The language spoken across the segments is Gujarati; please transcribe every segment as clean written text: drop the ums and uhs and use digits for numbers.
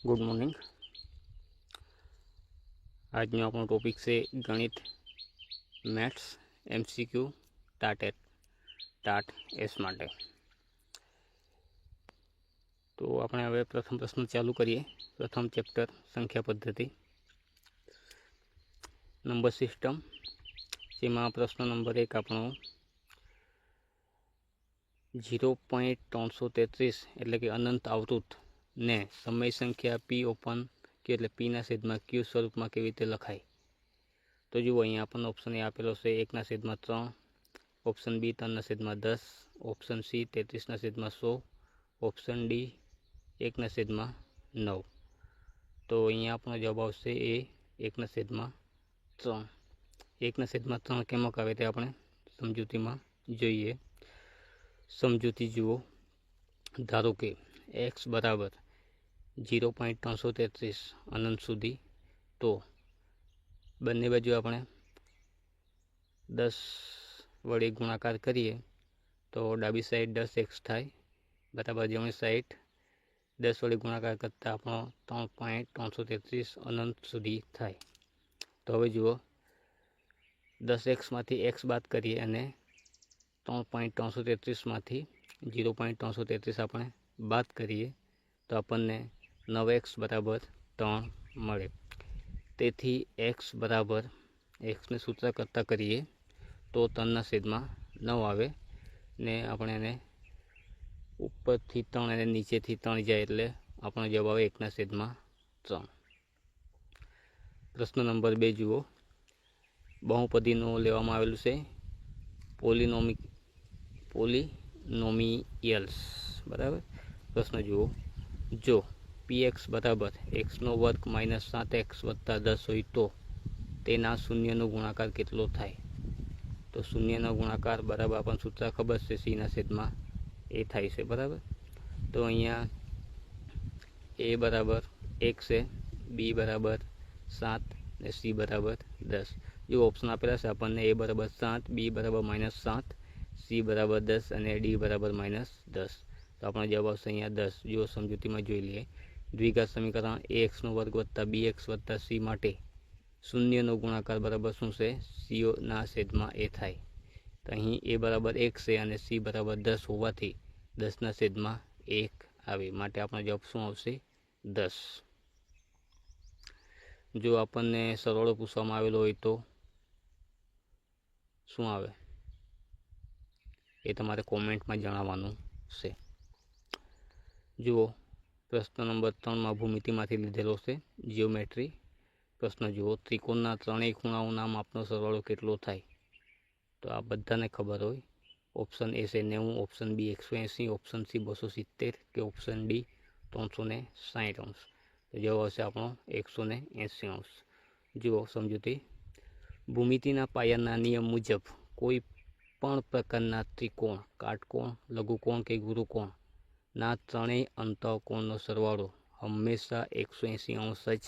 Good morning. आज नो अपनो टॉपिक से गणित मैथ्स एमसीक्यू टाट एस माटे। तो આપણે હવે પ્રથમ પ્રશ્ન ચાલુ કરીએ। પ્રથમ ચેપ્ટર સંખ્યા પદ્ધતિ નંબર સિસ્ટમ, જેમાં પ્રશ્ન નંબર 1 આપણો 0.333 એટલે કે અનંત આવૃત ને સમય સંખ્યા p ઓપન કે એટલે p ના છેદમાં q સ્વરૂપમાં કેવી રીતે લખાય। તો જુઓ, અહીંયા આપણને ઓપ્શન એ આપેલો છે 1/3, option B 3/10, option C 33/100, option D 1/9। તો અહીંયા આપણો જવાબ આવશે એ 1/3। 1/3 કેમક આવે તે આપણે સમજૂતીમાં જોઈએ। સમજૂતી જુઓ, ધારો કે x બરાબર 0.333 અનંત સુધી, તો બંને બાજુ આપણે 10 વડે ગુણાકાર કરીએ તો ડાબી સાઈડ 10x થાય, બરાબર જમણી સાઈડ 10 વડે ગુણાકાર કરતાં આપણો 3.333 અનંત સુધી થાય। તો હવે જુઓ, 10x માંથી x બાદ કરીએ અને 3.333 માંથી 0.333 આપણે બાદ કરીએ તો આપણને 9x બરાબર 3 મળે। તેથી x બરાબર xને સૂત્ર કરતાં કરીએ તો 3/9 આવે ને આપણે એને ઉપરથી 3 અને નીચેથી 3 જાય એટલે આપણો જવાબ આવે 1/3। પ્રશ્ન નંબર 2 જુઓ, બહુપદીનું લેવામાં આવેલું છે પોલિનોમિયલ્સ, બરાબર। પ્રશ્ન જુઓ, જો px બરાબર x² - 7x + 10 હોય તો તેના શૂન્યનો ગુણાકાર કેટલો થાય। તો શૂન્યનો ગુણાકાર બરાબર આપણને સૂત્ર ખબર છે, c/a થાય છે, બરાબર। તો અહીંયા a બરાબર 1 છે, b બરાબર 7 અને c બરાબર 10। જો ઓપ્શન આપેલા છે આપણને a બરાબર 7, b બરાબર -7, c બરાબર 10 અને d બરાબર -10। તો આપણો જવાબ આવશે અહીંયા 10। જો સમજૂતીમાં જોઈ લઈએ, દ્વિઘાત સમીકરણ ax² + bx + c માટે શૂન્યનો ગુણાકાર બરાબર શું છે, c/a થાય। તો અહીં a બરાબર 1 છે અને c બરાબર 10 હોવાથી 10/1 આવે, માટે આપણો જવાબ શું આવશે, 10। જો આપણને સરવાળો પૂછવામાં આવેલો હોય તો શું આવે એ તમારે કોમેન્ટમાં જણાવવાનું છે। જુઓ, પ્રશ્ન નંબર 3માં ભૂમિતિમાંથી લીધેલો છે, જીઓમેટ્રી। પ્રશ્ન જુઓ, ત્રિકોણના ત્રણેય ખૂણાઓના માપનો સરવાળો કેટલો થાય। તો આ બધાને ખબર હોય, ઓપ્શન એ છે 90, ઓપ્શન બી 180, ઓપ્શન સી 270 કે ઓપ્શન ડી 360°। તો જવાબ આવશે આપણો 180°। જુઓ સમજૂતી, ભૂમિતિના પાયાના નિયમ મુજબ કોઈ પણ પ્રકારના ત્રિકોણ, કાટકોણ, લઘુકોણ કે ગુરુકોણ ના ત્રણેય અંતઃકોણનો સરવાળો હંમેશા 180° જ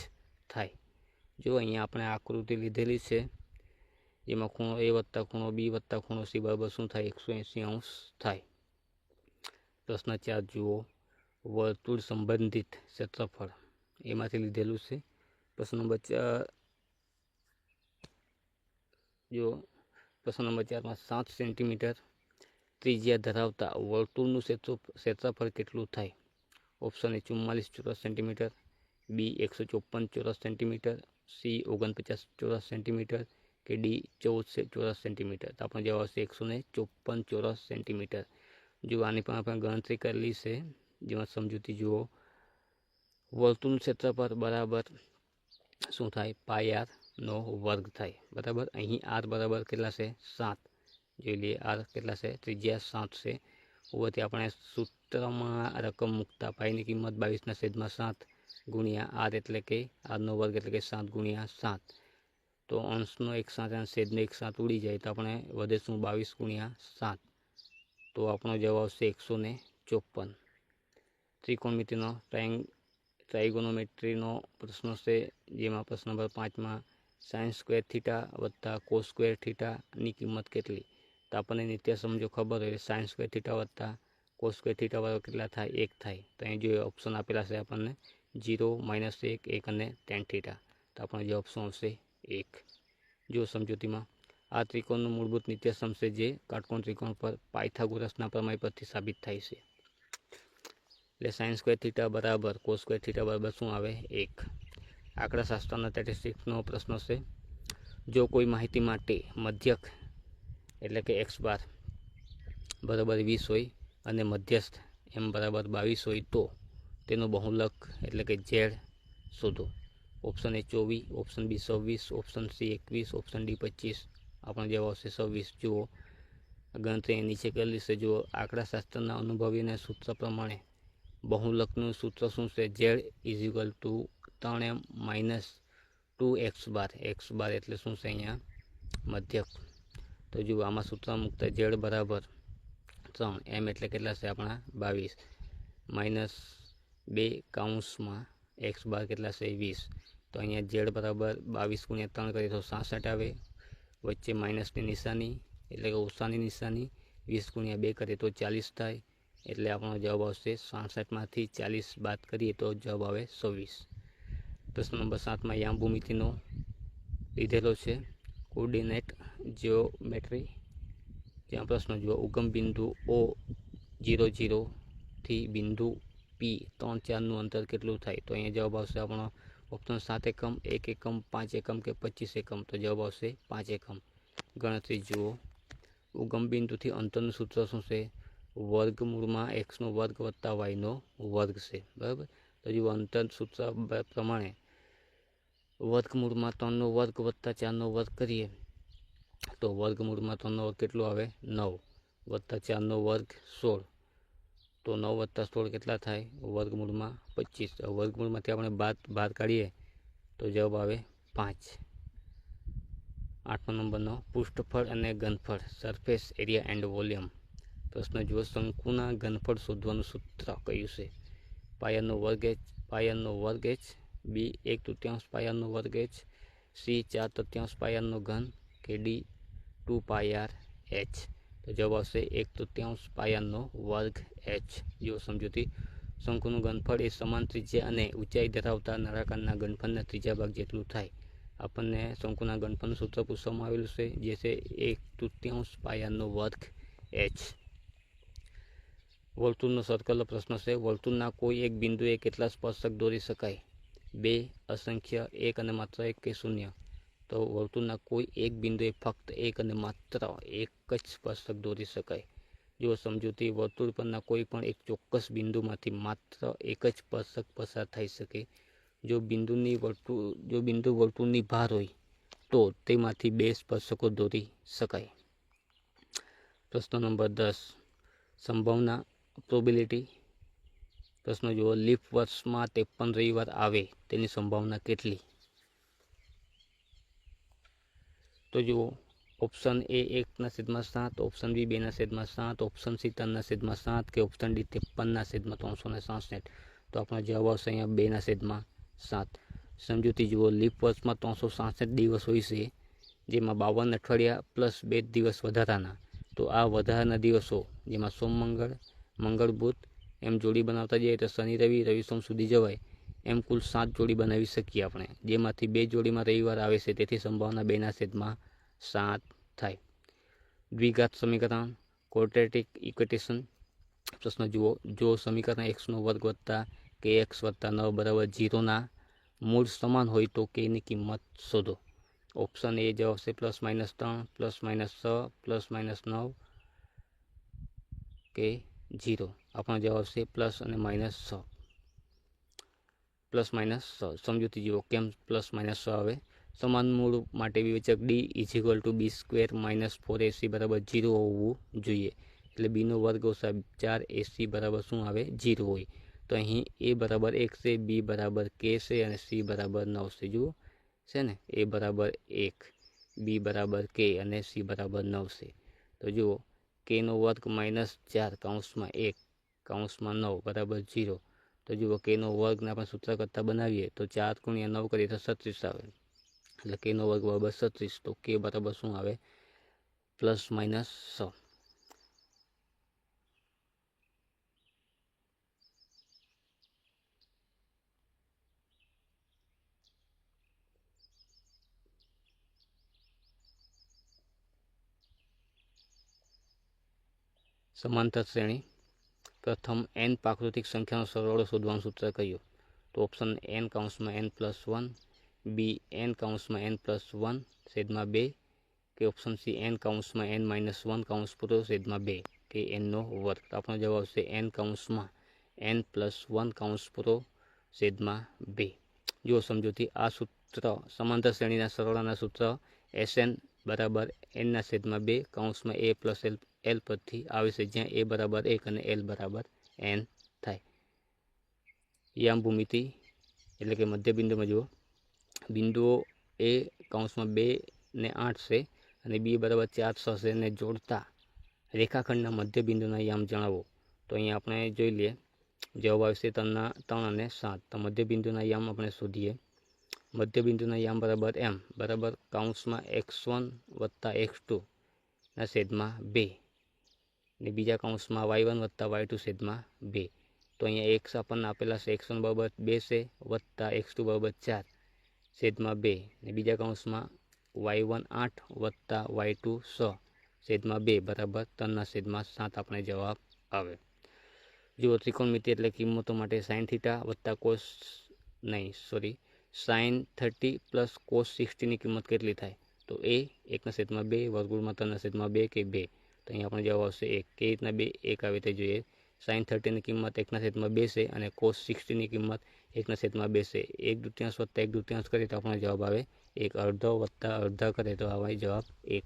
થાય। જો અહીંયા આપણે આકૃતિ લીધેલી છે, જેમાં ખૂણો a વત્તા ખૂણો b વત્તા ખૂણો c બરાબર શું થાય, 180° થાય। પ્રશ્ન 4 જુઓ, વર્તુળ સંબંધિત ક્ષેત્રફળ એમાંથી લીધેલું છે। પ્રશ્ન નંબર 4 જો પ્રશ્ન નંબર 4માં 7 સેન્ટીમીટર ત્રિજ્યા ધરાવતા વર્તુળનું ક્ષેત્રફળ કેટલું થાય। ઓપ્શન એ 44 ચોરસ સેન્ટીમીટર, બી 154 ચોરસ સેન્ટીમીટર, સી 49 ચોરસ સેન્ટીમીટર કે ડી 14 ચોરસ સેન્ટીમીટર। તો આપણો જવાબ આવશે 154 ચોરસ સેન્ટીમીટર। જો આની પણ આપણે ગણતરી કરેલી છે, જેમાં સમજૂતી જુઓ, વર્તુળનું ક્ષેત્રફળ બરાબર શું થાય, πr² થાય, બરાબર। અહીં r બરાબર કેટલા છે, 7, જોઈ લઈએ r કેટલા છે, ત્રિજ્યા 7 છે હોવાથી આપણે સૂત્રમાં રકમ મૂકતા પાઈની કિંમત 22/7 ગુણ્યા r એટલે કે r² એટલે કે 7 × 7। તો અંશનો 1 7 અને છેદનો 1 7 ઉડી જાય તો આપણે વધે શું, 22 × 7। તો આપણો જવાબ આવશે 154। ત્રિકોણમિતિનો ટ્રાયગોનોમેટ્રીનો પ્રશ્ન છે, જેમાં પ્રશ્ન નંબર 5માં sin² + cos² ની કિંમત કેટલી। તો આપણને નિત્ય સમજો ખબર હોય, sin² + cos² કેટલા થાય, 1 થાય। તો અહીં જો ઓપ્શન આપેલા છે આપણને 0 -1 1 અને tan θ। તો આપણો જવાબ શું આવશે 1। જો સમજૂતીમાં આ ત્રિકોણનું મૂળભૂત નિત્યસમ છે જે કાટકોણ ત્રિકોણ પર પાયથાગોરસના પ્રમેય પરથી સાબિત થાય છે। એટલે sin સ્ક્વેર થીટા બરાબર cos સ્ક્વેર થીટા બરાબર શું આવે 1। આંકડાશાસ્ત્રના સ્ટેટિસ્ટિક્સનો પ્રશ્ન છે, જો કોઈ માહિતી માટે મધ્યક એટલે કે x બાર બરાબર 20 હોય અને મધ્યસ્થ m બરાબર 22 હોય તો તેનો બહુલક એટલે કે z શોધો। Option A 24, option B 26, option C 21, option D 25। આપણો જવાબ આવશે 26। જુઓ ગણતરી નીચે કરેલી છે। જુઓ આંકડાશાસ્ત્રના અનુભવીને સૂત્ર પ્રમાણે બહુલકનું સૂત્ર શું છે, z = 3m - 2x બાર। x બાર એટલે શું છે અહીંયા મધ્યક। તો જુઓ આમાં સૂત્ર મૂકતા z બરાબર 3, m એટલે કેટલા છે આપણા 22 -2 કૌંસમાં x બાર કેટલા છે 20। તો અહીંયા z બરાબર 22 × 3 કરીએ તો 66 આવે, વચ્ચે માઇનસની નિશાની એટલે કે ઓછાની નિશાની, 20 × 2 કરીએ તો 40 થાય। એટલે આપણો જવાબ આવશે 66માંથી 40 બાદ કરીએ તો જવાબ આવે 26। પ્રશ્ન નંબર 7માં યામ ભૂમિતિનો લીધેલો છે, કોર્ડિનેટ જીઓમેટ્રી। ત્યાં પ્રશ્ન જુઓ ઉગમ બિંદુ O00 થી બિંદુ P 3, 4નું અંતર કેટલું થાય। તો અહીંયા જવાબ આવશે આપણો ઓપ્શન 7 એકમ, 1 એકમ, 5 એકમ કે 25 એકમ। તો જવાબ આવશે 5 એકમ। ગણતરી જુઓ ઉગમ બિંદુથી અંતરનું સૂત્ર શું છે, વર્ગમૂળમાં x² + y² છે બરાબર। તો જુઓ અંતર સૂત્ર પ્રમાણે વર્ગમૂળમાં 3² + 4² કરીએ તો વર્ગમૂળમાં 3² કેટલું આવે 9 + 4² 16। તો 9 + 16 કેટલા થાય વર્ગમૂળમાં 25। વર્ગમૂળમાંથી આપણે બહાર કાઢીએ તો જવાબ આવે 5। 8મા નંબરનો પૃષ્ઠફળ અને ઘનફળ સરફેસ એરિયા એન્ડ વોલ્યુમ। પ્રશ્ન જુઓ શંકુના ઘનફળ શોધવાનું સૂત્ર કયું છે, πr² h, બી 1/3 πr² h, સી 4/3 πr³ કે ડી 2πr h। તો જવાબ આવશે 1/3 πr² h। જો સમજૂતી શંકુનું ઘનફળ એ સમાન ત્રિજ્યા અને ઊંચાઈ ધરાવતા નળાકારના ઘનફળના ત્રીજા ભાગ જેટલું થાય। આપણને શંકુના ઘનફળનું સૂત્ર પૂછવામાં આવેલું છે જે છે 1/3 πr² h। વર્તુળનો સર્કલનો પ્રશ્ન છે, વર્તુળના કોઈ એક બિંદુએ કેટલા સ્પર્શક દોરી શકાય, 2, અસંખ્ય, 1 અને માત્ર 1 કે 0। તો વર્તુળના કોઈ એક બિંદુએ ફક્ત 1 અને માત્ર 1 જ સ્પર્શક દોરી શકાય। જો સમજૂતી વર્તુળ પરના કોઈ પણ એક ચોક્કસ બિંદુમાંથી માત્ર એક જ સ્પર્શક પસાર થઈ શકે। જો બિંદુ વર્તુળની બહાર હોય તો તેમાંથી 2 સ્પર્શકો દોરી શકાય। પ્રશ્ન નંબર 10 સંભાવના પ્રોબેબિલિટી। પ્રશ્ન જુઓ લીપ વર્ષમાં 53 રવિવાર આવે તેની સંભાવના કેટલી। તો જુઓ option A 1/7, option B 2/7, option C 3/7 કે ઓપ્શન ડી 53/367। તો આપણો જવાબ આવશે અહીંયા 2/7। સમજૂતી જુઓ લીપ વર્ષમાં 367 દિવસ હોય છે, જેમાં 52 અઠવાડિયા પ્લસ 2 દિવસ વધારાના। તો આ વધારાના દિવસો જેમાં સોમ મંગળ બુધ એમ જોડી બનાવતા જઈએ તો શનિ રવિ સોમ સુધી જવાય, એમ કુલ 7 જોડી બનાવી શકીએ આપણે, જેમાંથી 2 જોડીમાં રવિવાર આવે છે, તેથી સંભાવના 2/7 થાય। દ્વિઘાત સમીકરણ ક્વોડ્રેટિક ઇક્વેશન। પ્રશ્ન જુઓ જો સમીકરણ x² + kx + 9 = 0ના મૂળ સમાન હોય તો k ની કિંમત શોધો। ઓપ્શન એ જવાબ છે +-3, +-6, +-9 કે 0। આપણો જવાબ છે પ્લસ અને -6, +-6। સમજૂતી જુઓ કેમ +-6 આવે, સમાન મૂળ માટે વિવેચક d = b² - 4ac = 0 હોવું જોઈએ। એટલે b² - 4ac બરાબર શું આવે 0 હોય। તો અહીં a બરાબર 1 છે, b બરાબર k છે અને c બરાબર 9 છે। જુઓ છે ને a બરાબર 1, b બરાબર k અને c બરાબર 9 છે। તો જુઓ k² - 4 કૌંસમાં 1 કૌંસમાં 9 બરાબર 0। તો જુઓ k² આપણે સૂત્ર કરતાં બનાવીએ તો 4 × 9 કરીએ તો 36 આવે, એટલે k² = 36। તો k બરાબર શું આવે +-6। સમાંતર શ્રેણી. પ્રથમ n પ્રાકૃતિક સંખ્યાનો સરવાળો શોધવાનું સૂત્ર કયું? તો ઓપ્શન n કૌંસમાં n+1, બી n કૌંસમાં n+1 છેદમાં 2, કે ઓપ્શન સી n કૌંસમાં n-1 કૌંસ પૂરો છેદમાં 2, કે n નો વર્ગ. તો આપણો જવાબ આવશે n કૌંસમાં n+1 કૌંસ પૂરો છેદમાં 2. જો સમજૂતી, આ સૂત્ર સમાંતર શ્રેણીના સરવાળાના સૂત્ર Sn બરાબર n/2 કૌંસમાં a પ્લસ l પરથી આવે છે, જ્યાં a બરાબર 1 અને l બરાબર n થાય. યામ ભૂમિતિ એટલે કે મધ્યબિંદુમાં જુઓ, બિંદુઓ a કૌંસમાં 2 ને 8 છે અને b બરાબર 4, 6 છે, ને જોડતા રેખાખંડના મધ્યબિંદુના યામ જણાવો. તો અહીંયા આપણે જોઈ લઈએ, જવાબ આવશે 3 અને 7. તો મધ્યબિંદુના યામ આપણે શોધીએ. મધ્યબિંદુના યામ બરાબર m બરાબર કૌંસમાં x1 વત્તા x2 ના છેદમાં 2, ને બીજા કૌંસમાં y1 વત્તા y2 છેદમાં 2. તો અહીંયા x આપણને આપેલા છે, x1 બરાબર 2 છે વત્તા x2 બરાબર 4 છેદમાં 2, ને બીજા કૌંસમાં y1 8 વત્તા y2 6 છેદમાં 2 બરાબર 3/7 આપણે જવાબ આવે. જુઓ, ત્રિકોણમિતિ એટલે કિંમતો માટે sin 30 પ્લસ cos 60ની કિંમત કેટલી થાય? તો a 1/2 વર્ગમૂળમાં 3/2 કે 2. તો અહીંયા આપણે જવાબ આવશે 1. કેવી રીતના 2 1 આવે તે જોઈએ. sin 30ની કિંમત 1/2 છે અને cos 60ની કિંમત 1/2 છે. 1/2 વત્તા 1/2 કરીએ તો આપણો જવાબ આવે 1. અડધો વત્તા અડધા કરીએ તો આવે જવાબ 1.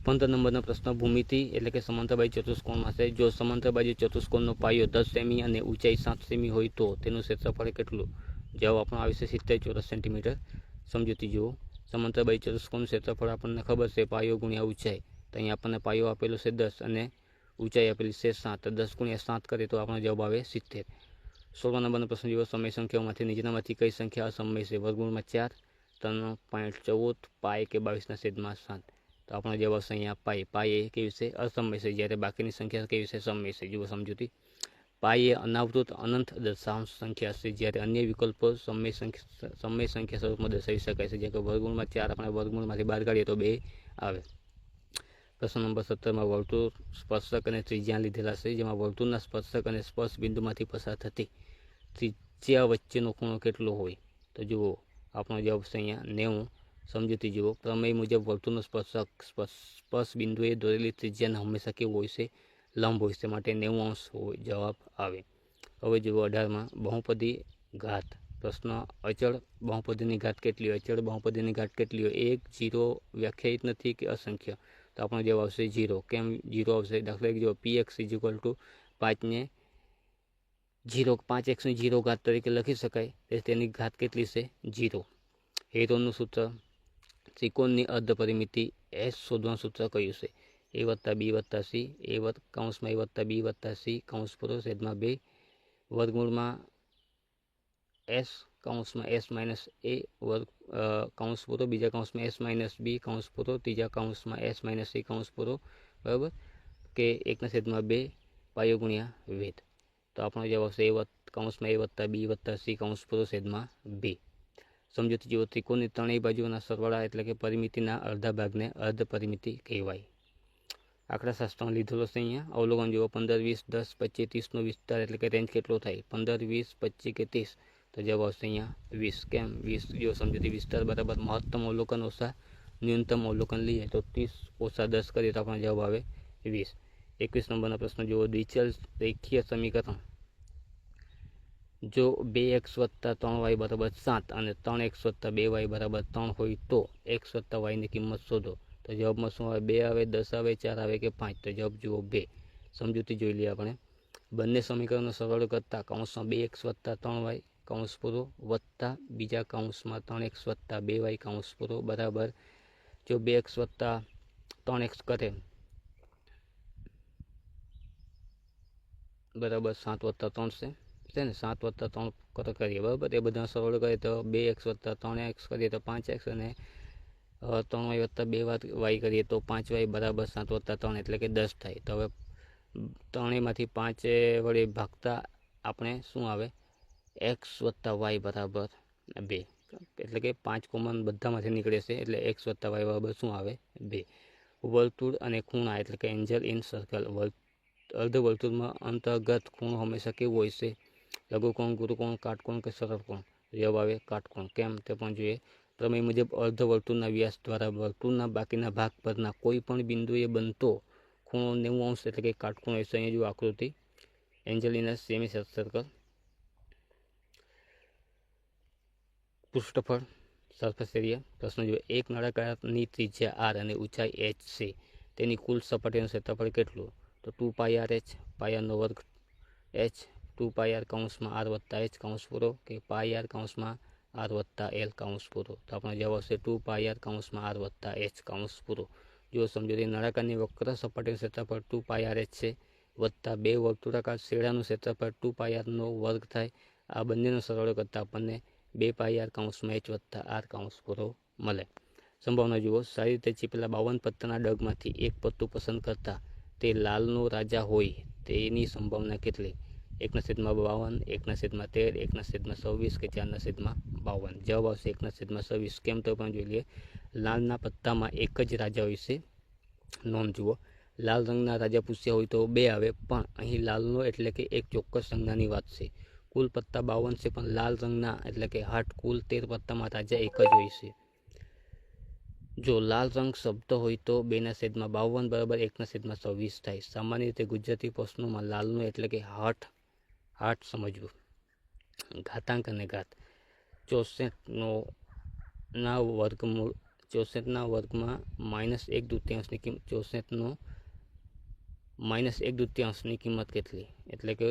15 નંબરનો પ્રશ્ન ભૂમિતિ એટલે કે સમાંતર બાજુ ચતુષ્કોણમાં છે. જો સમાંતર બાજુ ચતુષ્કોણનો પાયો 10 સેમી અને ઊંચાઈ 7 સેમી હોય તો તેનું ક્ષેત્રફળ કેટલું? જવાબ આપણો આવે છે 70 ચોરસ સેન્ટીમીટર. સમજૂતી જુઓ, સમાંતર બાજુ ચતુષ્કોણનું ક્ષેત્રફળ આપણને ખબર છે, પાયો ગુણ્યા ઊંચાઈ. તો અહીંયા આપણને પાયો આપેલો છે 10 અને ઊંચાઈ આપેલી છે 7. તો 10 × 7 કરીએ તો આપણો જવાબ આવે 70. 16 નંબરનો પ્રશ્ન જુઓ, સમય સંખ્યાઓમાંથી નીચેનામાંથી કઈ સંખ્યા અસમય છે? વર્ગમૂળમાં 4, 3.14, પાઈ કે 22/7. તો આપણો જવાબ આવશે અહીંયા પાઈ એ કેવી છે? અસમય છે, જ્યારે બાકીની સંખ્યા કેવી છે? સમય છે. જુઓ સમજૂતી, પાઈ એ અનાવૃત અનંત દશાંશ સંખ્યા છે, જ્યારે અન્ય વિકલ્પો સમય સંખ્યા સ્વરૂપમાં દર્શાવી શકાય છે. જેમ કે વર્ગમૂળમાં 4 આપણે વર્ગમૂળમાંથી બહાર કાઢીએ તો 2 આવે. પ્રશ્ન નંબર 17માં વર્તુળ, સ્પર્શક અને ત્રિજ્યા લીધેલા છે, જેમાં વર્તુળના સ્પર્શક અને સ્પર્શ બિંદુમાંથી પસાર થતી ત્રિજ્યા વચ્ચેનો ખૂણો કેટલો હોય? તો જુઓ, આપણો જવાબ છે અહીંયા 90. સમજૂતી જુઓ, પ્રમેય મુજબ વર્તુળનો સ્પર્શ બિંદુએ દોરેલી ત્રિજ્યાને હંમેશા કેવું હોય છે? લંબ હોય છે, માટે 90° જવાબ આવે. હવે જુઓ 18માં બહુપદી ઘાત પ્રશ્ન. અચળ બહુપદીની ઘાત કેટલી હોય? અચળ બહુપદીની ઘાત કેટલી હોય? 1, 0 વ્યાખ્યાયિત નથી કે અસંખ્ય? તો આપણો જવાબ આવશે 0. કેમ 0 આવશે? દાખલા તરીકે જો px = 5 ને 5x ની 0 ઘાત તરીકે લખી શકાય. તેની ઘાત કેટલી છે? 0. હેરોનનું સૂત્ર. ત્રિકોણની અર્ધ પરિમિતિ S શોધવાનું સૂત્ર કયું છે? a વત્તા b વત્તા c, કૌંસમાં a વત્તા b વત્તા c કૌંસ પૂરો છેદમાં 2, વર્ગમૂળમાં s કૌંસમાં s માઇનસ a વર્ગ કૌંસ પૂરો, બીજા કૌંસમાં s માઇનસ b કૌંસ પૂરો, ત્રીજા કૌંસમાં s માઇનસ c કૌંસ પૂરો, બરાબર, કે 1/2 પાયો ગુણ્યા વેધ. તો આપણો જવાબ આવશે કૌંસમાં a વત્તા b વત્તા c કૌંસ પૂરો છેદમાં 2. સમજૂતી જુઓ, ત્રિકોણની ત્રણેય બાજુઓના સરવાળા એટલે કે પરિમિતિના અડધા ભાગને અર્ધ પરિમિતિ કહેવાય. આંકડાશાસ્ત્રમાં લીધેલો છે અહીંયા. અવલોકન જુઓ, 15, 20, 10, 25, 30નો વિસ્તાર એટલે કે રેન્જ કેટલો થાય? 15, 20, 25 કે 30? તો જવાબ આવશે અહીંયા 20. કેમ 20? જો સમજૂતી, વિસ્તાર બરાબર મહત્તમ અવલોકન ઓછા ન્યૂનતમ અવલોકન લઈએ તો 30 - 10 કરીએ તો આપણો જવાબ આવે 20. 21 નંબરનો પ્રશ્ન જુઓ, દ્વિચલ રેખીય સમીકરણ. જો 2x વત્તા 3y બરાબર 7 અને 3x વત્તા 2y બરાબર 3 હોય તો x વત્તા yની કિંમત શોધો. તો જવાબમાં શું આવે? 2 આવે, 10 આવે, 4 આવે કે 5? તો જવાબ જુઓ 2. સમજૂતી જોઈ લઈએ આપણે. બંને સમીકરણનો સરવાળો કરતાં કૌંસમાં 2x વત્તા 3y કૌંસ પૂરો વત્તા બીજા કૌંસમાં 3x વત્તા 2y કૌંસ પૂરો બરાબર, જો 2x વત્તા 3x કરે બરાબર 7 વત્તા 3 છે ને, 7 વત્તા 3 કરીએ બરાબર, એ બધા સરવાળો કરીએ તો 2x વત્તા 3x કરીએ તો 5x અને 3y વત્તા 2y કરીએ તો 5y બરાબર 7 વત્તા 3 એટલે કે 10 થાય. તો હવે ત્રણેયમાંથી 5 વડે ભાગતા આપણે શું આવે? x વત્તા y બરાબર 2, એટલે કે 5 કોમન બધામાંથી નીકળે છે, એટલે x વત્તા y બરાબર શું આવે? 2. વર્તુળ અને ખૂણા એટલે કે એંગલ ઇન સર્કલ. અર્ધવર્તુળમાં અંતર્ગત ખૂણો હંમેશા કેવો હોય છે? લઘુકોણ, ગુરુકોણ, કાટકોણ કે સરળ કોણ? જવાબ આવે કાટકોણ. કેમ તે પણ જોઈએ. પ્રમેય મુજબ અર્ધવર્તુળના વ્યાસ દ્વારા વર્તુળના બાકીના ભાગ પરના કોઈ પણ બિંદુએ બનતો ખૂણો 90 અંશ એટલે કે કાટકોણ હોય છે. અહીંયા જુઓ આકૃતિ, એંગલ ઇન સેમી સર્કલ. પૃષ્ઠફળ, સરફેસ એરિયા. પ્રશ્ન જોઈએ. એક નળાકારની ત્રિજ્યા r અને ઊંચાઈ h છે. તેની કુલ સપાટીનું ક્ષેત્રફળ કેટલું? તો 2πr/h, પાયરનો વર્ગ h, 2πr કૌંસમાં r વત્તા h કૌંસ પૂરો કે πr કૌંસમાં r વત્તા l કૌંસ પૂરો. તો આપણો જવાબ આવશે 2πr કૌંસમાં r વત્તા h કૌંસ પૂરો. જો સમજો નળાકારની વક્ર સપાટીનું ક્ષેત્રફળ 2πr/h છે વત્તા બે વર્તુળાકાર છેડાનું ક્ષેત્રફળ 2πrનો વર્ગ થાય. આ બંનેનો સરવાળો કરતાં આપણને 2πr કૌંસમાં h વત્તા r કૌંસ પૂરો મળે. સંભાવના જુઓ. સારી રીતે ચીપેલા 52 પત્તાના ડગમાંથી એક પત્તું પસંદ કરતા તે લાલનો રાજા હોય તેની સંભાવના કેટલી? 1/52, 1/13, 1/26 કે 4/52. જવાબ આવશે 1/26. કેમ તો પણ જોઈ લઈએ. લાલના પત્તામાં એક જ રાજા હોય છે. નોંધ જુઓ. લાલ રંગના રાજા પૂછ્યા હોય તો 2 આવે, પણ અહીં લાલનો એટલે કે એક ચોક્કસ સંજ્ઞાની વાત છે. કુલ પત્તા 52 છે, પણ લાલ રંગના એટલે કે 8 કુલ 13 પત્તામાં રાજા એક જ હોય છે. જો લાલ રંગ શબ્દ હોય તો 2/52 બરાબર 1/26 થાય. સામાન્ય રીતે ગુજરાતી પ્રશ્નોમાં લાલનો એટલે કે 8 સમજવું. ઘાતાંક અને ઘાત. 64ના વર્ગમાં -1/2ની કિંમત કેટલી? એટલે કે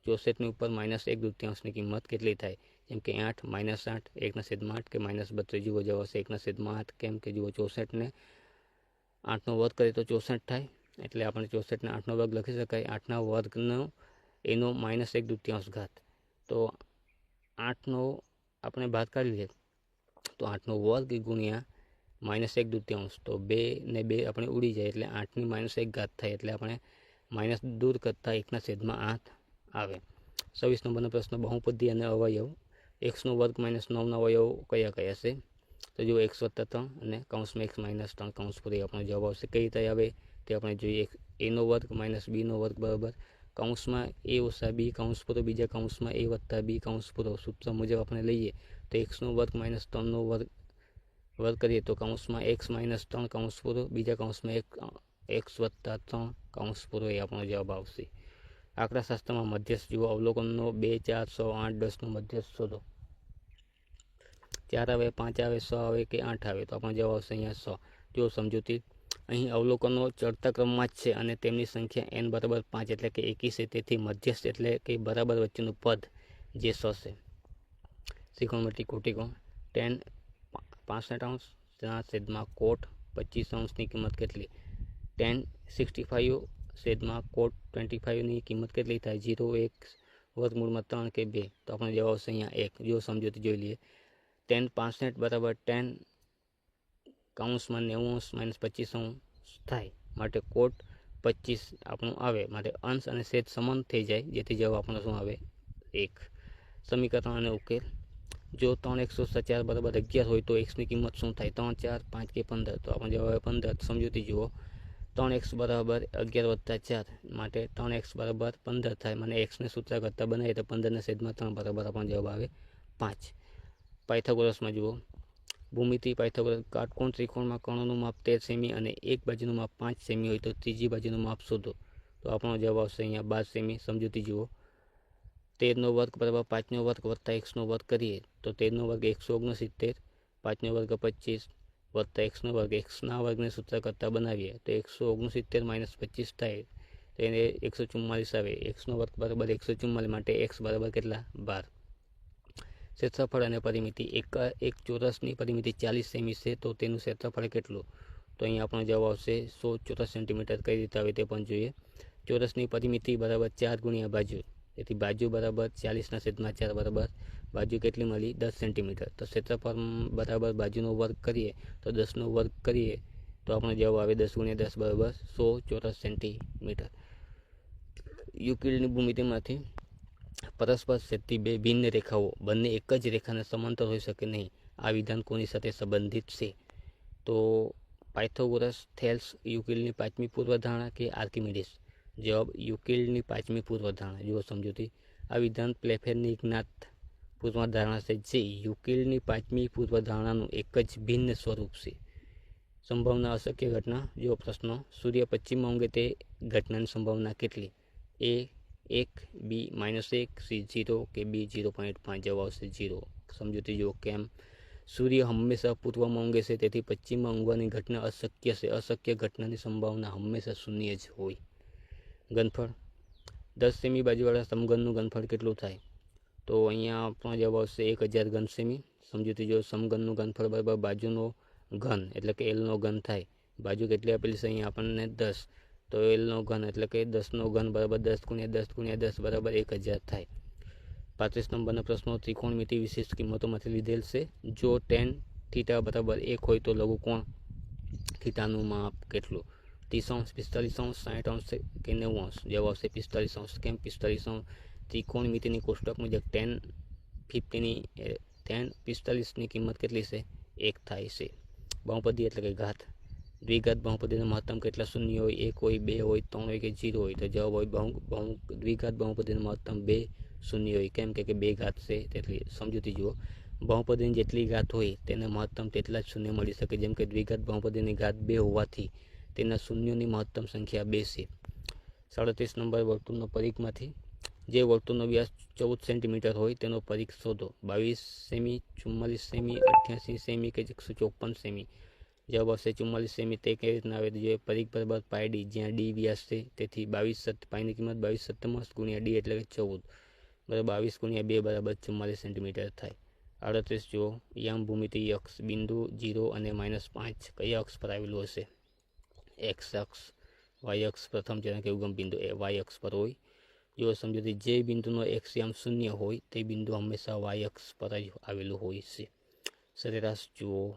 64ની ઉપર -1/2ની કિંમત કેટલી થાય? જેમ કે 8, -8, 1/8 કે -32. જુઓ જવાબ આવશે 1/8. કેમ કે જુઓ 64ને 8નો વર્ગ કરીએ તો 64 થાય, એટલે આપણે 64ને 8નો વર્ગ લખી શકાય. 8ના વર્ગનો એનો -1/2 ઘાત. તો 8નો આપણે ભાગ કાઢીએ તો 8નો વર્ગ ગુણ્યા -1/2, તો 2 ને 2 આપણે ઉડી જાય એટલે 8ની -1 ઘાત થાય, એટલે આપણે માઇનસ દૂર કરતાં 1/8 આવે. 26 નંબરનો પ્રશ્ન. બહુપદી અને અવયવ. x² - 9ના અવયવ કયા કયા છે? તો જો x + 3 અને કૌંસમાં x - 3 કૌંસ પૂરો. આપણો જવાબ આવશે. કઈ રીતે આવે તે આપણે જોઈએ. a² - b² બરાબર કૌંસમાં a - b કૌંસ પૂરો, બીજા કૌંસમાં a + b કૌંસ પૂરો. સૂત્ર મુજબ આપણે લઈએ તો x² - 3નો વર્ગ કરીએ તો કૌંસમાં x - 3 કૌંસ પૂરો, બીજા કૌંસમાં x + 3 કૌંસ પૂરો. એ આપણો જવાબ આવશે. આંકડાશાસ્ત્રમાં મધ્યસ્થ જુઓ. અવલોકનનો 2, 4, 6, 8, 10નો મધ્યસ્થ શોધો. 4 આવે, 5 આવે, 6 આવે કે 8 આવે? તો આપણો જવાબ આવશે અહીંયા 6. જો સમજૂતી. અહીં અવલોકનો ચડતા ક્રમમાં જ છે અને તેમની સંખ્યા n = 5 એટલે કે 21 છે. તેથી મધ્યસ્થ એટલે કે બરાબર વચ્ચેનું પદ જે 6 છે. ત્રિકોણમિતિ કોટિકોણ. tan 65° cot 25°ની કિંમત કેટલી? tan 65 cot 25ની કિંમત કેટલી થાય? 0, 1, વર્ગમૂળમાં 3 કે 2? તો આપણો જવાબ આવશે અહીંયા 1. જો સમજૂતી જોઈ લઈએ. tan 65 બરાબર tan (90° - 25° થાય, માટે કોટ 25 આપણું આવે, માટે અંશ અને છેદ સમાન થઈ જાય, જેથી જવાબ આપણો શું આવે? 1. સમીકરણ અને ઉકેલ. જો 3x + 4 બરાબર 11 હોય તો xની કિંમત શું થાય? 3, 4, 5 કે 15? તો આપણો જવાબ આવે 15. સમજૂતી જુઓ. 3x બરાબર 11 + 4, માટે 3x બરાબર 15 થાય. મને xને સૂત્ર કરતાં બનાવીએ તો 15/3 બરાબર આપણો જવાબ આવે 5. પાયથાગોરસમાં જુઓ. ભૂમિતિ પાયથાગોરસ. કાટકોણ ત્રિકોણમાં કર્ણનું માપ 13 સેમી અને એક બાજુનું માપ 5 સેમી હોય તો ત્રીજી બાજુનું માપ શોધો. તો આપણો જવાબ આવશે અહીંયા 12 સેમી. સમજૂતી જુઓ. 13નો વર્ગ બરાબર 5નો વર્ગ વત્તા xનો વર્ગ કરીએ તો 13નો વર્ગ 169, 5નો વર્ગ 25 વત્તા xનો વર્ગ. xના વર્ગને સૂત્ર કરતાં બનાવીએ તો 169 - 25 થાય, તેને 144 આવે. xનો વર્ગ બરાબર 144, માટે x બરાબર કેટલા? 12. ક્ષેત્રફળ અને પરિમિતિ. એક ચોરસની પરિમિતિ 40 સેમી છે તો તેનું ક્ષેત્રફળ કેટલું? તો અહીં આપણો જવાબ આવશે 100 ચોરસ સેન્ટીમીટર. કઈ રીતે આવે તે પણ જોઈએ. ચોરસની પરિમિતિ બરાબર 4 ગુણ્યા બાજુ, તેથી બાજુ બરાબર 40/4 બરાબર બાજુ કેટલી મળી? 10 સેન્ટીમીટર. તો ક્ષેત્રફળ બરાબર બાજુનો વર્ગ કરીએ તો 10નો વર્ગ કરીએ તો આપણો જવાબ આવે 10 × 10 બરાબર 100 ચોરસ સેન્ટીમીટર. યુક્લિડની ભૂમિતિમાંથી પરસ્પર છેદતી બે ભિન્ન રેખાઓ બંને એક જ રેખાના સમાંતર હોઈ શકે નહીં. આ વિધાન કોની સાથે સંબંધિત છે? તો પાયથાગોરસ, થેલ્સ, યુક્લિડની પાંચમી પૂર્વધારણા કે આર્કિમિડીઝ? જવાબ યુક્લિડની પાંચમી પૂર્વધારણા. જુઓ સમજૂતી. આ વિધાન પ્લેફેરની જ્ઞાત પૂર્વધારણા છે જે યુક્લિડની પાંચમી પૂર્વધારણાનું એક જ ભિન્ન સ્વરૂપ છે. સંભાવના અશક્ય ઘટના. જો પ્રશ્નો, સૂર્ય પશ્ચિમમાં ઊંઘે તે ઘટનાની સંભાવના કેટલી? એ 1, બી -1, સી 0 કે બી 0.5? જવાબ આવશે 0. સમજૂતી જુઓ. કેમ? સૂર્ય હંમેશા પૂર્વમાં ઊંઘે છે, તેથી પશ્ચિમમાં ઊંઘવાની ઘટના અશક્ય છે. અશક્ય ઘટનાની સંભાવના હંમેશા શૂન્ય જ હોય. ઘનફળ. 10 સેમી બાજુવાળા સમઘનનું ઘનફળ કેટલું થાય? તો અહીંયા આપણો જવાબ આવશે 1000 ઘન સેમી. સમજૂતી જો, સમઘનનું ઘનફળ બરાબર બાજુનો ઘન એટલે કે એલનો ઘન થાય. બાજુ કેટલી આપેલી છે અહીંયા આપણને 10, તો એલનો ઘન એટલે કે 10નો ઘન બરાબર 10 × 10 × 10 બરાબર 1000 થાય. 35 નંબરના પ્રશ્નો ત્રિકોણમિતિ વિશિષ્ટ કિંમતોમાંથી લીધેલ છે. જો tan θ બરાબર 1 હોય તો લઘુકોણ થીટાનું માપ કેટલું? 30°, 45°, 60° કે 90°? જવાબ આવશે 45°. કેમ 45°? ત્રિકોણમિતિની કોષ્ટક મુજબ tan 45ની કિંમત કેટલી છે? 1 થાય છે. બહુપદી એટલે કે ઘાત. દ્વિઘાત બહુપદીના મહત્તમ કેટલા શૂન્ય હોય? 1 હોય, 2 હોય, 3 હોય કે 0 હોય? તો જવાબ હોય દ્વિઘાત બહુપદીના મહત્તમ 2 શૂન્ય હોય. કેમ કે 2 ઘાત છે તેટલી. સમજૂતી જુઓ. બહુપદીની જેટલી ઘાત હોય તેને મહત્તમ તેટલા જ શૂન્ય મળી શકે. જેમ કે દ્વિઘાત બહુપદીની ઘાત 2 હોવાથી તેના શૂન્યોની મહત્તમ સંખ્યા 2 છે. 37 નંબર વર્તુળનો પરિઘમાંથી જે વર્તુળનો વ્યાસ 14 સેન્ટીમીટર હોય તેનો પરિઘ શોધો. 22 સેમી, 44 સેમી, 88 સેમી કે 154 સેમી? જવાબ આવશે 44 સેમી. તે કેવી રીતના આવે? જોઈએ. પરિઘ બરાબર પાય ડી, જ્યાં ડી વ્યાસ છે, તેથી 22 પાયની કિંમત 22 ગુણ્યા ડી એટલે કે 14 બરાબર 22 ગુણ્યા 2 બરાબર 44 સેન્ટીમીટર થાય. 38 જુઓ. યામ ભૂમિતિ અક્ષ બિંદુ 0 અને -5 કયા અક્ષ પર આવેલું હશે? એક્સ અક્ષ, વાય અક્ષ. પ્રથમ ચરણ કે ઉગમ બિંદુ એ વાય અક્ષ પર હોય. જો સમજૂતી. જે બિંદુનો એક્સ યામ 0 હોય તે બિંદુ હંમેશા વાય અક્ષ પર જ આવેલું હોય છે. સરેરાશ જુઓ.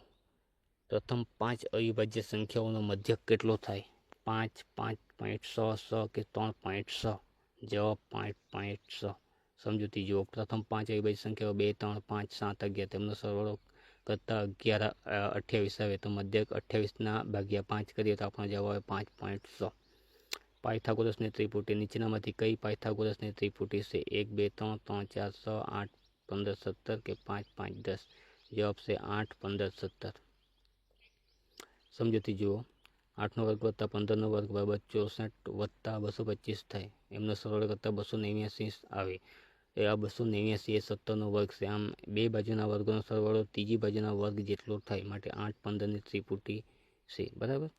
પ્રથમ 5 અવિભાજ્ય સંખ્યાઓનો મધ્યક કેટલો થાય? 5, 5.6, 6 કે 3.6? જવાબ 5.6. સમજૂતી જુઓ. પ્રથમ 5 અવિભાજ્ય સંખ્યાઓ 2, 3, 5, 7, 11 તેમનો સરવાળો કરતાં 11, 28 આવે તો મધ્યક 28/5 કરીએ તો આપણો જવાબ આવે 5.6. પાયથાગોરસની ત્રિપુટી નીચેનામાંથી કઈ પાયથાગોરસની ત્રિપુટી છે? 1, 2, 3, 3, 4, 6, 8, 15, 17 કે 5, 5, 10? જવાબ છે 8, 15, 17. સમજૂતી જુઓ. 8નો વર્ગ વત્તા 15નો વર્ગ બરાબર 64 વત્તા 225 થાય. એમનો સરવાળો કરતાં 289 આવે. આ 289 એ 17નો વર્ગ છે. આમ બે બાજુના વર્ગોનો સરવાળો ત્રીજી બાજુના વર્ગ જેટલો થાય. માટે 8, 15ની ત્રિપુટી છે. બરાબર.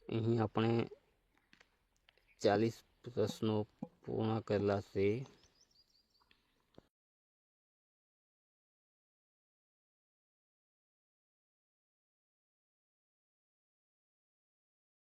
અહીં આપણે 40 પ્રશ્નો પૂર્ણ કરેલા છે.